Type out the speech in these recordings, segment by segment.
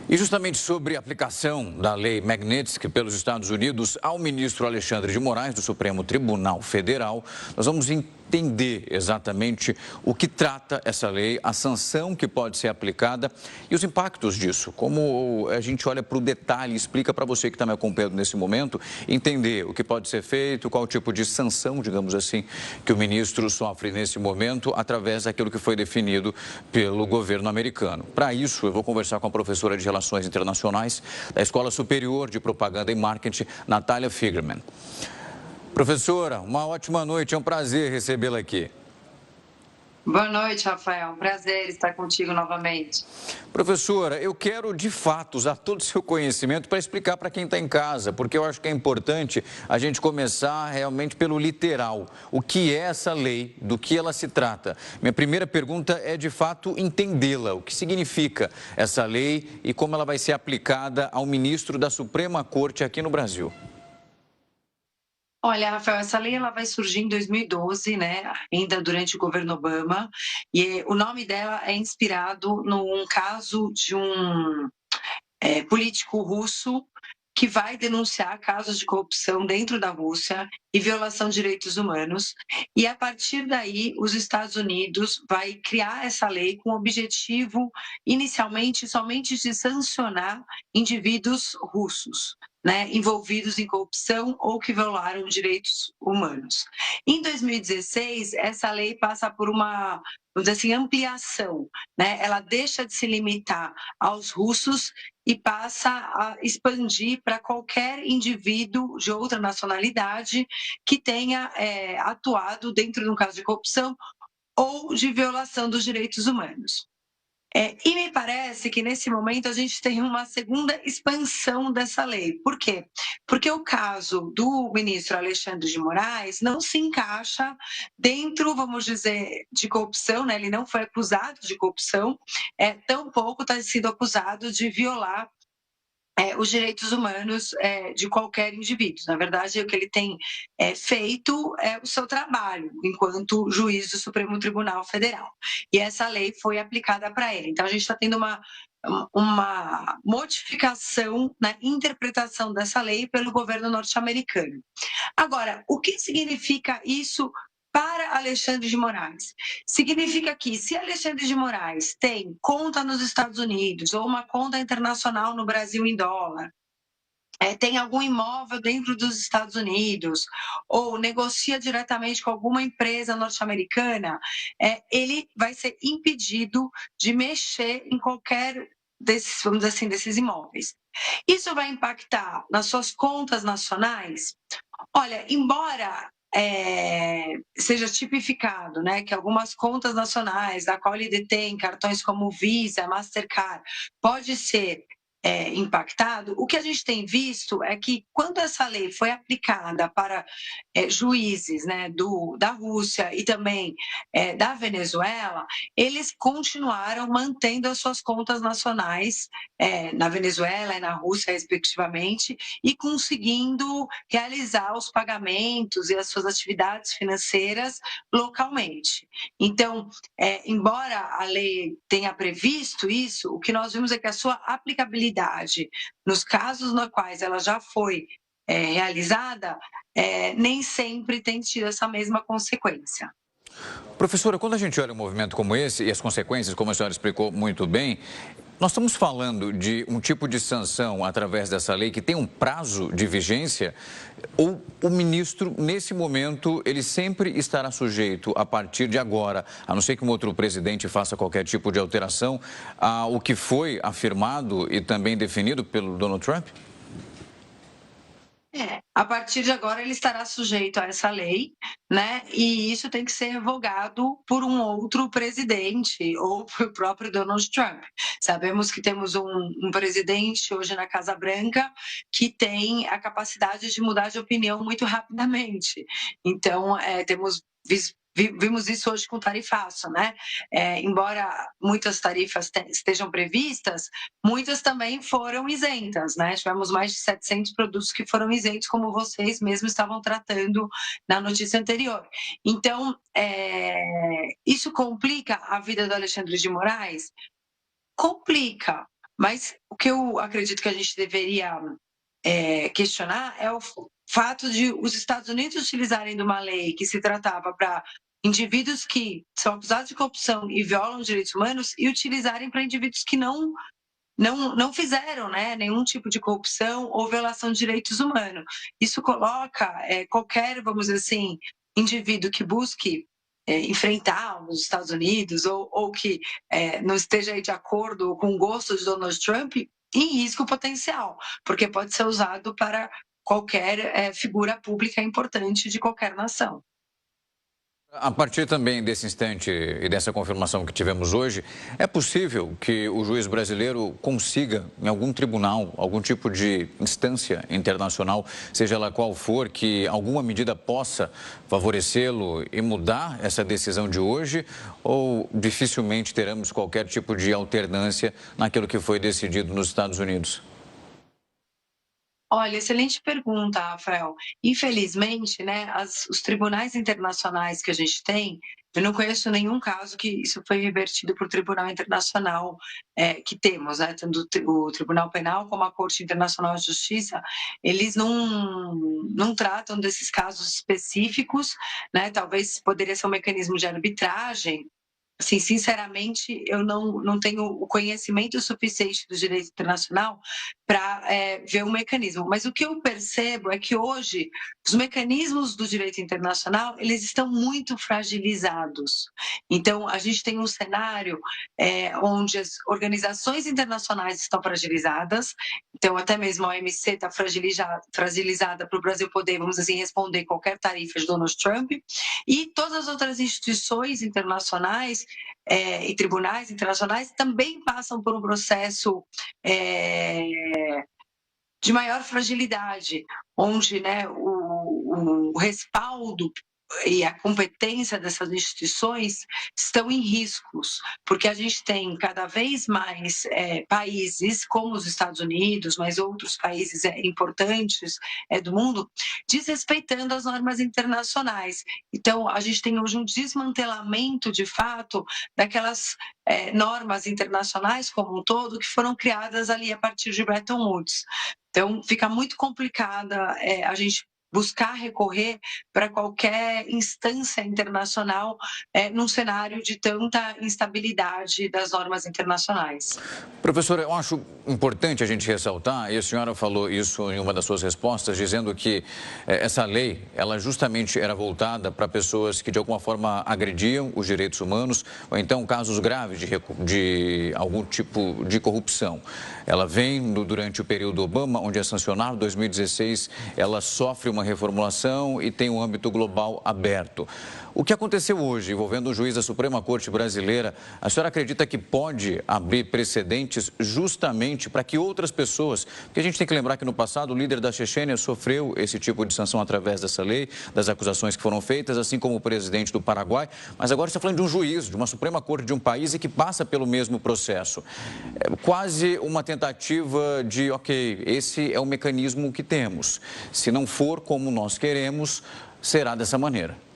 E justamente sobre a aplicação da lei Magnitsky pelos Estados Unidos ao ministro Alexandre de Moraes, do Supremo Tribunal Federal, nós vamos entender exatamente o que trata essa lei, a sanção que pode ser aplicada e os impactos disso. Como a gente olha para o detalhe, explica para você que está me acompanhando nesse momento, entender o que pode ser feito, qual o tipo de sanção, digamos assim, que o ministro sofre nesse momento através daquilo que foi definido pelo governo americano. Para isso, eu vou conversar com a professora de Relações Internacionais da Escola Superior de Propaganda e Marketing, Natália Figerman. Professora, uma ótima noite, é um prazer recebê-la aqui. Boa noite, Rafael. Um prazer estar contigo novamente. Professora, eu quero de fato usar todo o seu conhecimento para explicar para quem está em casa, porque eu acho que é importante a gente começar realmente pelo literal. O que é essa lei, do que ela se trata? Minha primeira pergunta é de fato entendê-la, o que significa essa lei e como ela vai ser aplicada ao ministro da Suprema Corte aqui no Brasil. Olha, Rafael, essa lei ela vai surgir em 2012, né, ainda durante o governo Obama, e o nome dela é inspirado num caso de um político russo que vai denunciar casos de corrupção dentro da Rússia e violação de direitos humanos. E a partir daí, os Estados Unidos vai criar essa lei com o objetivo, inicialmente, somente de sancionar indivíduos russos, né, envolvidos em corrupção ou que violaram direitos humanos. Em 2016, essa lei passa por uma, vamos dizer assim, ampliação, né? Ela deixa de se limitar aos russos e passa a expandir para qualquer indivíduo de outra nacionalidade que tenha atuado dentro de um caso de corrupção ou de violação dos direitos humanos. E me parece que nesse momento a gente tem uma segunda expansão dessa lei. Por quê? Porque o caso do ministro Alexandre de Moraes não se encaixa dentro, vamos dizer, de corrupção, né? Ele não foi acusado de corrupção, tampouco está sendo acusado de violar os direitos humanos de qualquer indivíduo. Na verdade, o que ele tem feito é o seu trabalho enquanto juiz do Supremo Tribunal Federal. E essa lei foi aplicada para ele. Então, a gente está tendo uma modificação na interpretação dessa lei pelo governo norte-americano. Agora, o que significa isso para Alexandre de Moraes? Significa que se Alexandre de Moraes tem conta nos Estados Unidos ou uma conta internacional no Brasil em dólar, tem algum imóvel dentro dos Estados Unidos ou negocia diretamente com alguma empresa norte-americana, ele vai ser impedido de mexer em qualquer desses, vamos dizer assim, desses imóveis. Isso vai impactar nas suas contas nacionais? Olha, embora seja tipificado, né, que algumas contas nacionais, da qual ele detém cartões como Visa, Mastercard, pode ser impactado, o que a gente tem visto é que quando essa lei foi aplicada para juízes, né, da Rússia e também da Venezuela, eles continuaram mantendo as suas contas nacionais na Venezuela e na Rússia, respectivamente, e conseguindo realizar os pagamentos e as suas atividades financeiras localmente. Então, embora a lei tenha previsto isso, o que nós vimos é que a sua aplicabilidade nos casos nos quais ela já foi realizada, nem sempre tem tido essa mesma consequência. Professora, quando a gente olha um movimento como esse e as consequências, como a senhora explicou muito bem, nós estamos falando de um tipo de sanção através dessa lei que tem um prazo de vigência ou o ministro, nesse momento, ele sempre estará sujeito, a partir de agora, a não ser que um outro presidente faça qualquer tipo de alteração, ao que foi afirmado e também definido pelo Donald Trump? A partir de agora ele estará sujeito a essa lei, né? E isso tem que ser revogado por um outro presidente ou por próprio Donald Trump. Sabemos que temos um presidente hoje na Casa Branca que tem a capacidade de mudar de opinião muito rapidamente. Então, vimos isso hoje com o tarifaço, né? Embora muitas tarifas estejam previstas, muitas também foram isentas, né? Tivemos mais de 700 produtos que foram isentos, como vocês mesmos estavam tratando na notícia anterior. Então, isso complica a vida do Alexandre de Moraes? Complica, Mas o que eu acredito que a gente deveria questionar é o fato de os Estados Unidos utilizarem de uma lei que se tratava para indivíduos que são acusados de corrupção e violam os direitos humanos e utilizarem para indivíduos que não fizeram, né, nenhum tipo de corrupção ou violação de direitos humanos. Isso coloca qualquer, vamos dizer assim, indivíduo que busque enfrentar os Estados Unidos ou que não esteja aí de acordo com o gosto de Donald Trump em risco potencial, porque pode ser usado para qualquer figura pública importante de qualquer nação. A partir também desse instante e dessa confirmação que tivemos hoje, é possível que o juiz brasileiro consiga, em algum tribunal, algum tipo de instância internacional, seja ela qual for, que alguma medida possa favorecê-lo e mudar essa decisão de hoje? Ou dificilmente teremos qualquer tipo de alternância naquilo que foi decidido nos Estados Unidos? Olha, excelente pergunta, Rafael. Infelizmente, né, os tribunais internacionais que a gente tem, eu não conheço nenhum caso que isso foi revertido para o Tribunal Internacional que temos, né, tanto o Tribunal Penal como a Corte Internacional de Justiça, eles não tratam desses casos específicos, né, talvez poderia ser um mecanismo de arbitragem. Assim, sinceramente, eu não tenho o conhecimento suficiente do direito internacional para ver o mecanismo. Mas o que eu percebo é que hoje os mecanismos do direito internacional eles estão muito fragilizados. Então, a gente tem um cenário onde as organizações internacionais estão fragilizadas. Então, até mesmo a OMC está fragilizada para o Brasil poder, vamos dizer assim, responder qualquer tarifa de Donald Trump. E todas as outras instituições internacionais e tribunais internacionais também passam por um processo de maior fragilidade, onde né, o respaldo e a competência dessas instituições estão em riscos, porque a gente tem cada vez mais países, como os Estados Unidos, mas outros países importantes do mundo, desrespeitando as normas internacionais. Então, a gente tem hoje um desmantelamento, de fato, daquelas normas internacionais como um todo, que foram criadas ali a partir de Bretton Woods. Então, fica muito complicada a gente buscar recorrer para qualquer instância internacional num cenário de tanta instabilidade das normas internacionais. Professora, eu acho importante a gente ressaltar, e a senhora falou isso em uma das suas respostas, dizendo que essa lei, ela justamente era voltada para pessoas que de alguma forma agrediam os direitos humanos, ou então casos graves de algum tipo de corrupção. Ela vem durante o período Obama, onde é sancionado, 2016, ela sofre uma reformulação e tem um âmbito global aberto. O que aconteceu hoje envolvendo um juiz da Suprema Corte Brasileira, a senhora acredita que pode abrir precedentes justamente para que outras pessoas, porque a gente tem que lembrar que no passado o líder da Chechênia sofreu esse tipo de sanção através dessa lei, das acusações que foram feitas, assim como o presidente do Paraguai, mas agora está falando de um juiz, de uma Suprema Corte de um país e que passa pelo mesmo processo. É quase uma tentativa de, ok, esse é o mecanismo que temos. Se não for como nós queremos, será dessa maneira.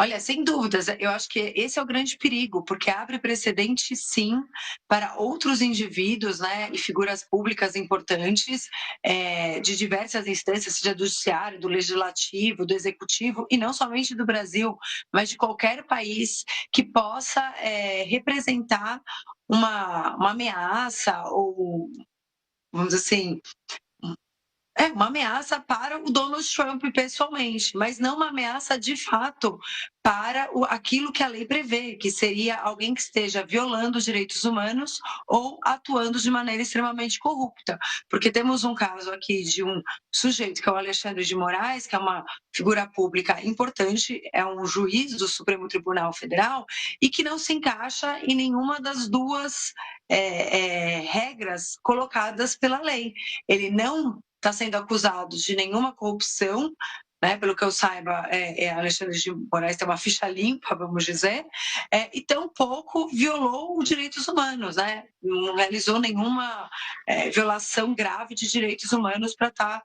Olha, sem dúvidas, eu acho que esse é o grande perigo, porque abre precedente, sim, para outros indivíduos, né, e figuras públicas importantes de diversas instâncias, seja do judiciário, do legislativo, do executivo, e não somente do Brasil, mas de qualquer país que possa representar uma ameaça ou, vamos dizer assim, uma ameaça para o Donald Trump pessoalmente, mas não uma ameaça de fato para aquilo que a lei prevê, que seria alguém que esteja violando os direitos humanos ou atuando de maneira extremamente corrupta. Porque temos um caso aqui de um sujeito que é o Alexandre de Moraes, que é uma figura pública importante, é um juiz do Supremo Tribunal Federal e que não se encaixa em nenhuma das duas regras colocadas pela lei. Ele não está sendo acusado de nenhuma corrupção, né, pelo que eu saiba, Alexandre de Moraes tem uma ficha limpa, vamos dizer, e tampouco violou os direitos humanos, né, não realizou nenhuma violação grave de direitos humanos para estar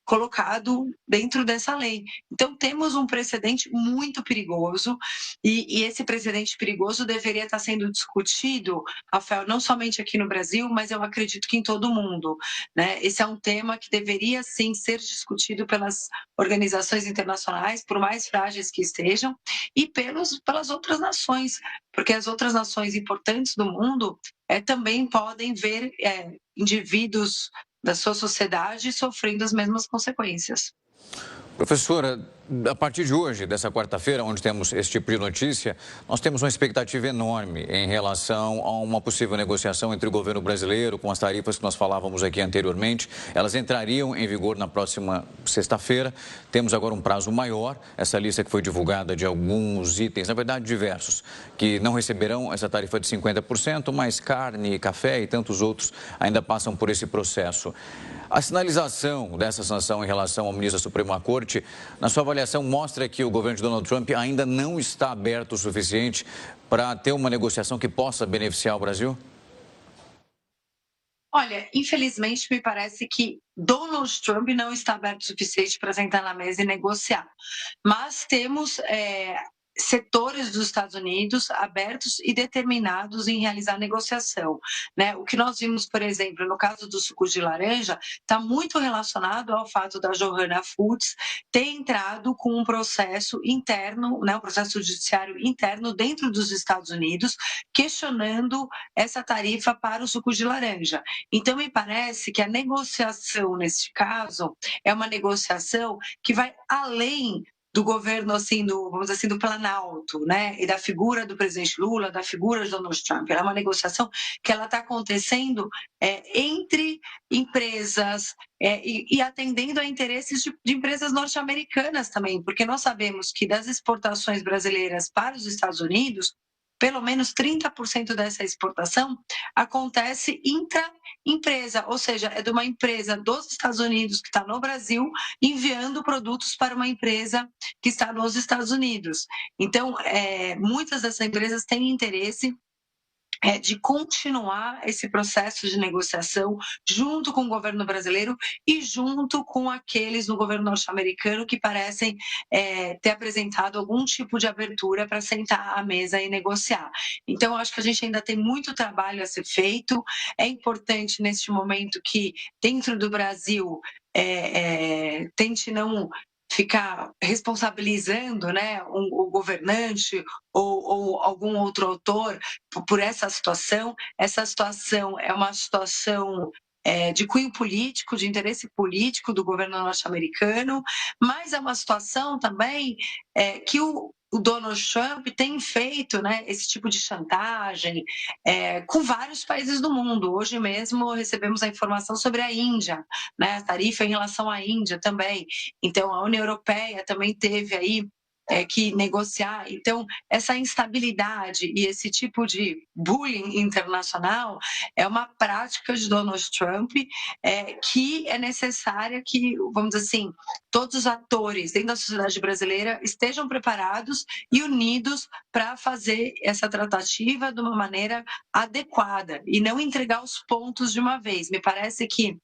colocado dentro dessa lei. Então, temos um precedente muito perigoso, e esse precedente perigoso deveria estar sendo discutido, Rafael, não somente aqui no Brasil, mas eu acredito que em todo o mundo, né? Esse é um tema que deveria, sim, ser discutido pelas organizações internacionais, por mais frágeis que estejam, e pelas outras nações, porque as outras nações importantes do mundo também podem ver indivíduos da sua sociedade sofrendo as mesmas consequências. Professora, a partir de hoje, dessa quarta-feira, onde temos esse tipo de notícia, nós temos uma expectativa enorme em relação a uma possível negociação entre o governo brasileiro com as tarifas que nós falávamos aqui anteriormente. Elas entrariam em vigor na próxima sexta-feira. Temos agora um prazo maior. Essa lista que foi divulgada de alguns itens, na verdade diversos, que não receberão essa tarifa de 50%, mas carne, café e tantos outros ainda passam por esse processo. A sinalização dessa sanção em relação ao ministro da Suprema Corte, na sua avaliação, mostra que o governo de Donald Trump ainda não está aberto o suficiente para ter uma negociação que possa beneficiar o Brasil? Olha, infelizmente, me parece que Donald Trump não está aberto o suficiente para sentar na mesa e negociar. Mas temos setores dos Estados Unidos abertos e determinados em realizar negociação, né? O que nós vimos, por exemplo, no caso do suco de laranja, está muito relacionado ao fato da Johanna Foods ter entrado com um processo interno, né, um processo judiciário interno dentro dos Estados Unidos, questionando essa tarifa para o suco de laranja. Então, me parece que a negociação, neste caso, é uma negociação que vai além do governo, assim, vamos dizer assim, do Planalto, né, e da figura do presidente Lula, da figura de Donald Trump. Ela é uma negociação que ela está acontecendo entre empresas e atendendo a interesses de empresas norte-americanas também, porque nós sabemos que das exportações brasileiras para os Estados Unidos, pelo menos 30% dessa exportação acontece intra-empresa, ou seja, é de uma empresa dos Estados Unidos que está no Brasil enviando produtos para uma empresa que está nos Estados Unidos. Então, muitas dessas empresas têm interesse de continuar esse processo de negociação junto com o governo brasileiro e junto com aqueles no governo norte-americano que parecem ter apresentado algum tipo de abertura para sentar à mesa e negociar. Então, acho que a gente ainda tem muito trabalho a ser feito. É importante, neste momento, que dentro do Brasil tente não ficar responsabilizando, né, o governante ou algum outro autor por essa situação. Essa situação é uma situação de cunho político, de interesse político do governo norte-americano, mas é uma situação também que o Donald Trump tem feito, né, esse tipo de chantagem com vários países do mundo. Hoje mesmo recebemos a informação sobre a Índia, né, a tarifa em relação à Índia também. Então, a União Europeia também teve aí que negociar. Então, essa instabilidade e esse tipo de bullying internacional é uma prática de Donald Trump que é necessária que, vamos dizer assim, todos os atores dentro da sociedade brasileira estejam preparados e unidos para fazer essa tratativa de uma maneira adequada e não entregar os pontos de uma vez. Me parece que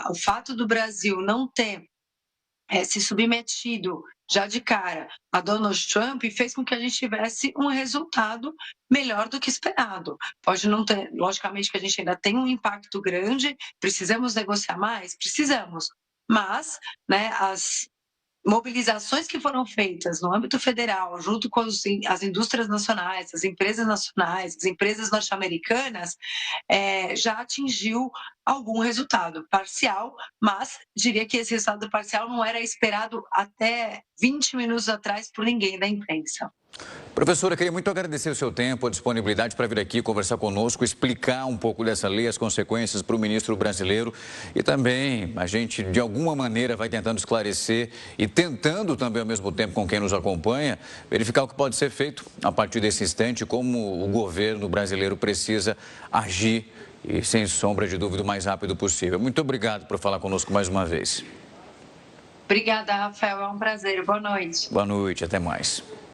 o fato do Brasil não ter se submetido já de cara a Donald Trump fez com que a gente tivesse um resultado melhor do que esperado. Pode não ter, logicamente que a gente ainda tem um impacto grande, precisamos negociar mais? Precisamos, mas, né, as mobilizações que foram feitas no âmbito federal, junto com as indústrias nacionais, as empresas nacionais, as empresas norte-americanas, já atingiu algum resultado parcial, mas diria que esse resultado parcial não era esperado até 20 minutos atrás por ninguém da imprensa. Professora, queria muito agradecer o seu tempo, a disponibilidade para vir aqui conversar conosco, explicar um pouco dessa lei, as consequências para o ministro brasileiro e também a gente, de alguma maneira, vai tentando esclarecer e tentando também, ao mesmo tempo, com quem nos acompanha, verificar o que pode ser feito a partir desse instante, como o governo brasileiro precisa agir e, sem sombra de dúvida, o mais rápido possível. Muito obrigado por falar conosco mais uma vez. Obrigada, Rafael. É um prazer. Boa noite. Boa noite. Até mais.